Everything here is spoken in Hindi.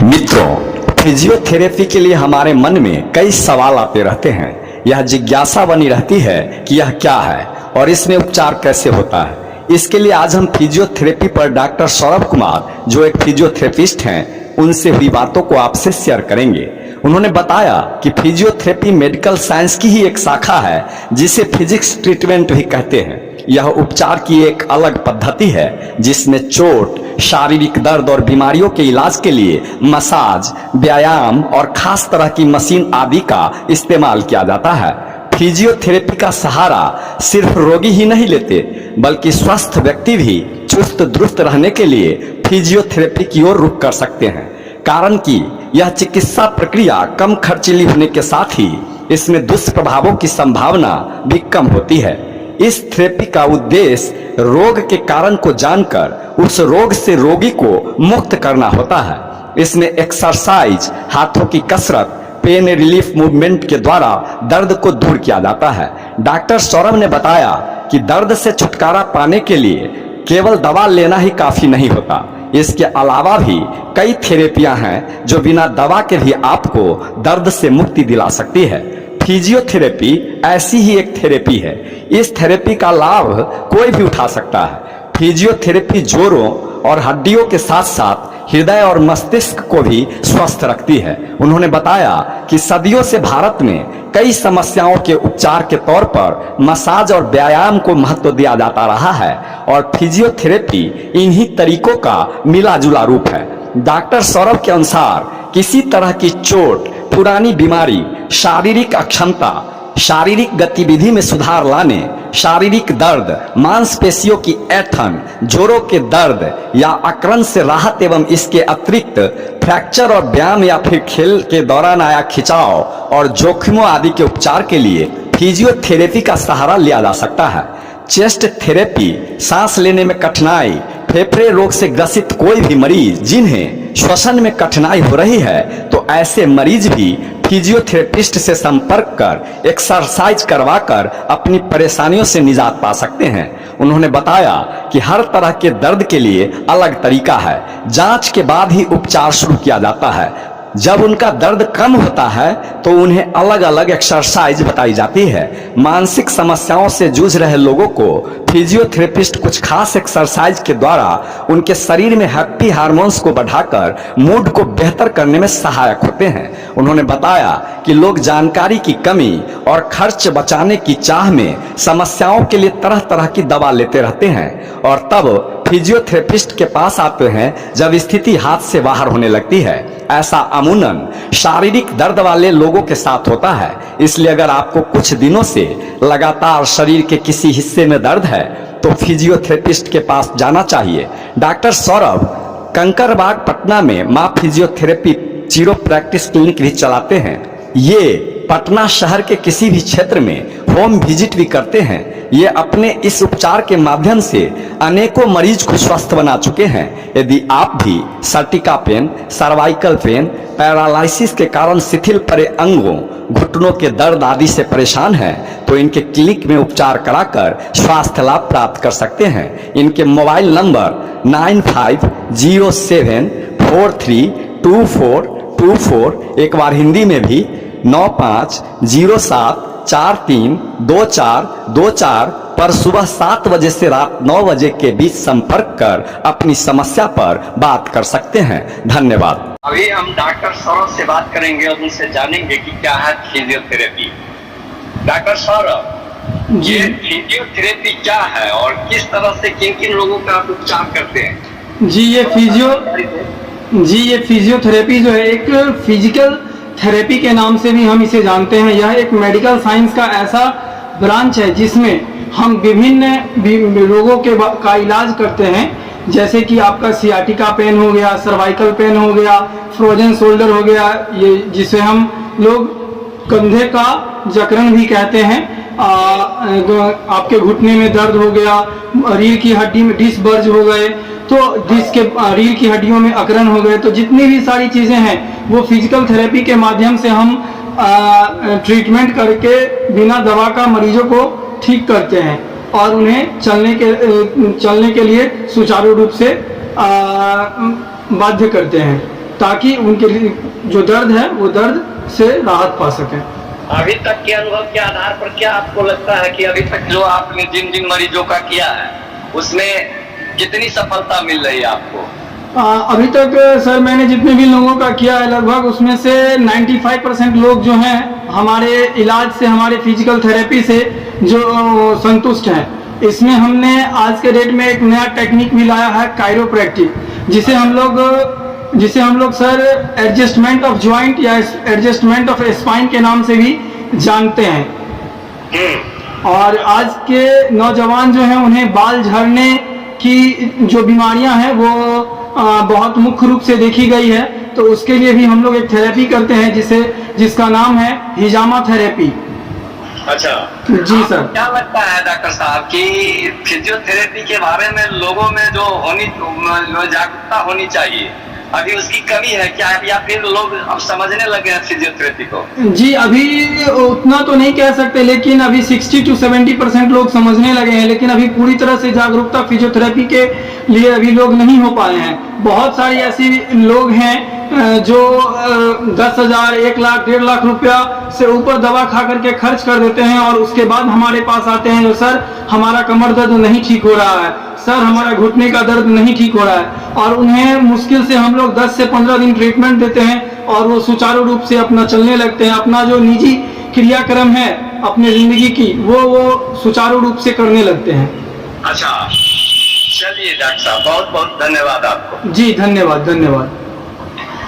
मित्रों, फिजियोथेरेपी के लिए हमारे मन में कई सवाल आते रहते हैं। यह जिज्ञासा बनी रहती है कि यह क्या है और इसमें उपचार कैसे होता है। इसके लिए आज हम फिजियोथेरेपी पर डॉक्टर सौरभ कुमार, जो एक फिजियोथेरेपिस्ट हैं, उनसे हुई बातों को आपसे शेयर करेंगे। उन्होंने बताया कि फिजियोथेरेपी मेडिकल साइंस की ही एक शाखा है जिसे फिजिक्स ट्रीटमेंट भी कहते हैं। यह उपचार की एक अलग पद्धति है जिसमें चोट, शारीरिक दर्द और बीमारियों के इलाज के लिए मसाज, व्यायाम और खास तरह की मशीन आदि का इस्तेमाल किया जाता है। फिजियोथेरेपी का सहारा सिर्फ रोगी ही नहीं लेते, बल्कि स्वस्थ व्यक्ति भी चुस्त दुरुस्त रहने के लिए फिजियोथेरेपी की ओर रुख कर सकते हैं। कारण कि यह चिकित्सा प्रक्रिया कम खर्चीली होने के साथ ही इसमें दुष्प्रभावों की संभावना भी कम होती है। इस थेरेपी का उद्देश्य रोग के कारण को जानकर उस रोग से रोगी को मुक्त करना होता है। इसमें एक्सरसाइज, हाथों की कसरत, पेन रिलीफ मूवमेंट के द्वारा दर्द को दूर किया जाता है। डॉक्टर सौरभ ने बताया कि दर्द से छुटकारा पाने के लिए केवल दवा लेना ही काफी नहीं होता। इसके अलावा भी कई थेरेपियां हैं जो बिना दवा के भी आपको दर्द से मुक्ति दिला सकती है। फिजियोथेरेपी ऐसी ही एक थेरेपी है। इस थेरेपी का लाभ कोई भी उठा सकता है। फिजियोथेरेपी जोड़ों और हड्डियों के साथ साथ हृदय और मस्तिष्क को भी स्वस्थ रखती है। उन्होंने बताया कि सदियों से भारत में कई समस्याओं के उपचार के तौर पर मसाज और व्यायाम को महत्व दिया जाता रहा है और फिजियोथेरेपी इन्हीं तरीकों का मिला जुला रूप है। डॉक्टर सौरभ के अनुसार किसी तरह की चोट, पुरानी बीमारी, शारीरिक अक्षमता, शारीरिक गतिविधि में सुधार लाने, शारीरिक दर्द, मांसपेशियों की ऐंठन, जोड़ों के दर्द या अकड़न से राहत एवं इसके अतिरिक्त फ्रैक्चर और व्यायाम या फिर खेल के दौरान आया खिंचाव और जोखिमों आदि के उपचार के लिए फिजियोथेरेपी का सहारा लिया जा सकता है। चेस्ट थेरेपी, सांस लेने में कठिनाई, फेफड़े रोग से ग्रसित कोई भी मरीज जिन्हें श्वसन में कठिनाई हो रही है, तो ऐसे मरीज भी फिजियोथेरेपिस्ट से संपर्क कर एक्सरसाइज करवाकर अपनी परेशानियों से निजात पा सकते हैं। उन्होंने बताया कि हर तरह के दर्द के लिए अलग तरीका है। जांच के बाद ही उपचार शुरू किया जाता है। जब उनका दर्द कम होता है तो उन्हें अलग अलग एक्सरसाइज बताई जाती है। मानसिक समस्याओं से जूझ रहे लोगों को फिजियोथेरेपिस्ट कुछ खास एक्सरसाइज के द्वारा उनके शरीर में हैप्पी हार्मोन्स को बढ़ाकर मूड को बेहतर करने में सहायक होते हैं। उन्होंने बताया कि लोग जानकारी की कमी और खर्च बचाने की चाह में समस्याओं के लिए तरह तरह की दवा लेते रहते हैं और तब फिजियोथेरेपिस्ट के पास आते हैं जब स्थिति हाथ से बाहर होने लगती है। ऐसा अमूमन शारीरिक दर्द वाले लोगों के साथ होता है। इसलिए अगर आपको कुछ दिनों से लगातार शरीर के किसी हिस्से में दर्द है तो फिजियोथेरेपिस्ट के पास जाना चाहिए। डॉक्टर सौरभ कंकरबाग पटना में मां फिजियोथेरेपी चिरो प्रैक्टिस क्लिनिक भी चलाते हैं। ये पटना शहर के किसी भी क्षेत्र में होम विजिट भी करते हैं। ये अपने इस उपचार के माध्यम से अनेकों मरीज को स्वस्थ बना चुके हैं। यदि आप भी सर्टिका पेन, सर्वाइकल पेन, पैरालिसिस के कारण शिथिल पड़े अंगों, घुटनों के दर्द आदि से परेशान हैं तो इनके क्लिनिक में उपचार कराकर स्वास्थ्य लाभ प्राप्त कर सकते हैं। इनके मोबाइल नंबर 9506432424, एक बार हिंदी में भी 9507432424 पर सुबह 7 बजे से रात 9 बजे के बीच संपर्क कर अपनी समस्या पर बात कर सकते हैं। धन्यवाद। अभी हम डॉक्टर सौरभ से बात करेंगे और उनसे जानेंगे कि क्या है फिजियोथेरेपी। डॉक्टर सौरभ, ये फिजियोथेरेपी क्या है और किस तरह से किन किन लोगों का उपचार करते हैं? जी ये फिजियोथेरेपी जो है एक फिजिकल थेरेपी के नाम से भी हम इसे जानते हैं। यह एक मेडिकल साइंस का ऐसा ब्रांच है जिसमें हम विभिन्न रोगों का इलाज करते हैं। जैसे कि आपका सियाटिका पेन हो गया, सर्वाइकल पेन हो गया, फ्रोजन शोल्डर हो गया, ये जिसे हम लोग कंधे का जकड़न भी कहते हैं। आपके घुटने में दर्द हो गया, रीढ़ की हड्डी में डिस्क बर्ज हो गए, तो डिस्क के रीढ़ की हड्डियों में अकड़न हो गए, तो जितनी भी सारी चीज़ें हैं वो फिजिकल थेरेपी के माध्यम से हम ट्रीटमेंट करके बिना दवा का मरीजों को ठीक करते हैं और उन्हें चलने के लिए सुचारू रूप से बाध्य करते हैं। ताकि उनके लिए जो दर्द है वो दर्द से राहत पा सकें। अभी तक के अनुभव के आधार पर क्या आपको लगता है कि अभी तक जो आपने जिन जिन मरीजों का किया है उसमें कितनी सफलता मिल रही है आपको? अभी तक सर मैंने जितने भी लोगों का किया है लगभग उसमें से 95% लोग जो हैं हमारे इलाज से, हमारे फिजिकल थेरेपी से जो संतुष्ट हैं। इसमें हमने आज के डेट में एक नया टेक्निक भी लाया है, कायरोप्रैक्टिक, जिसे हम लोग सर एडजस्टमेंट ऑफ जॉइंट या एडजस्टमेंट ऑफ स्पाइन के नाम से भी जानते हैं। और आज के नौजवान जो हैं उन्हें बाल झड़ने की जो बीमारियां हैं वो बहुत मुख्य रूप से देखी गई है, तो उसके लिए भी हम लोग एक थेरेपी करते हैं जिसका नाम है हिजामा थेरेपी। अच्छा जी सर। क्या लगता है डॉक्टर साहब कि फिजियोथेरेपी के बारे में लोगों में जो जागरूकता होनी चाहिए अभी उसकी कमी है क्या, या फिर लोग अब समझने लगे हैं फिजियोथेरेपी को? जी अभी उतना तो नहीं कह सकते, लेकिन अभी 60 to 70% लोग समझने लगे हैं, लेकिन अभी पूरी तरह से जागरूकता फिजियोथेरेपी के लिए अभी लोग नहीं हो पाए हैं। बहुत सारी ऐसी लोग हैं जो 10,000, 1 लाख, 1.5 लाख रुपया से ऊपर दवा खा करके खर्च कर देते हैं और उसके बाद हमारे पास आते हैं, जो सर हमारा कमर दर्द नहीं ठीक हो रहा है, सर हमारा घुटने का दर्द नहीं ठीक हो रहा है, और उन्हें मुश्किल से हम लोग 10 से 15 दिन ट्रीटमेंट देते हैं और वो सुचारू रूप से अपना चलने लगते हैं। अपना जो निजी क्रियाक्रम है अपने जिंदगी की वो सुचारू रूप से करने लगते हैं। अच्छा चलिए डॉक्टर साहब, बहुत बहुत धन्यवाद आपको। जी धन्यवाद।